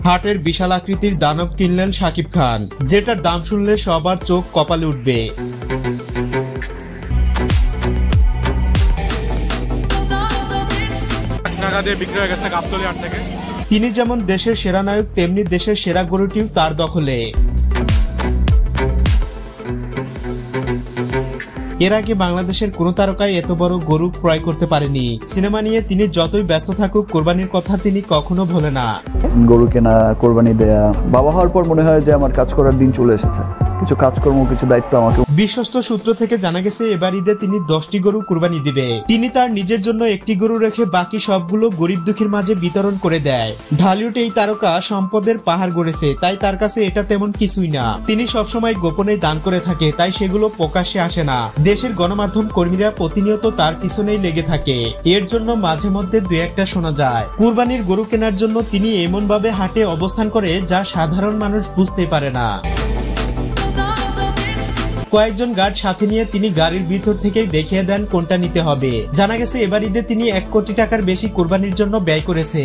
হাটের বিশাল আকৃতির দানব কিনলেন শাকিব খান, যেটার দাম শুনলে সবার চোখ কপালে উঠবে। তিনি যেমন দেশের সেরা নায়ক, তেমনি দেশের সেরা গরুটিও তার দখলে। এর আগে বাংলাদেশের কোন তারকাই এত বড় গরু ক্রয় করতে পারেনি। সিনেমা নিয়ে তিনি যতই ব্যস্ত থাকুক, কোরবানির কথা তিনি কখনো ভোলে না। গরু কেনা, কোরবানি দেয়া, বাবা হওয়ার পর মনে হয় যে আমার কাজ করার দিন চলে এসেছে। কিছু কাজকর্ম, কিছু দায়িত্ব আমাকে। বিশ্বস্ত সূত্র থেকে জানা গেছে এবার ঈদে তিনি 10টি গরু কুরবানি দিবে। তিনি তার নিজের জন্য একটি গরু রেখে বাকি সবগুলো গরিব দুঃখীর মাঝে বিতরণ করে দেয়। ঢালিউড এই তারকা সম্পদের পাহাড় গড়েছে, তাই তার কাছে এটা তেমন কিছুই না। তিনি সবসময় গোপনে দান করে থাকে, তাই সেগুলো প্রকাশ্যে আসে না। দেশের গণমাধ্যম কর্মীরা প্রতিনিয়ত তার পিছনেই লেগে থাকে। এর জন্য মাঝে মধ্যে দু একটা শোনা যায়। কুরবানির গরু কেনার জন্য তিনি এমন ভাবে হাটে অবস্থান করে যা সাধারণ মানুষ বুঝতে পারে না। কয়েকজন গার্ড সাথে নিয়ে তিনি গাড়ির ভিতর থেকেই দেখিয়ে দেন কোনটা নিতে হবে। জানা গেছে এবার ঈদে তিনি 1 কোটি টাকার বেশি কুরবানির জন্য ব্যয় করেছে।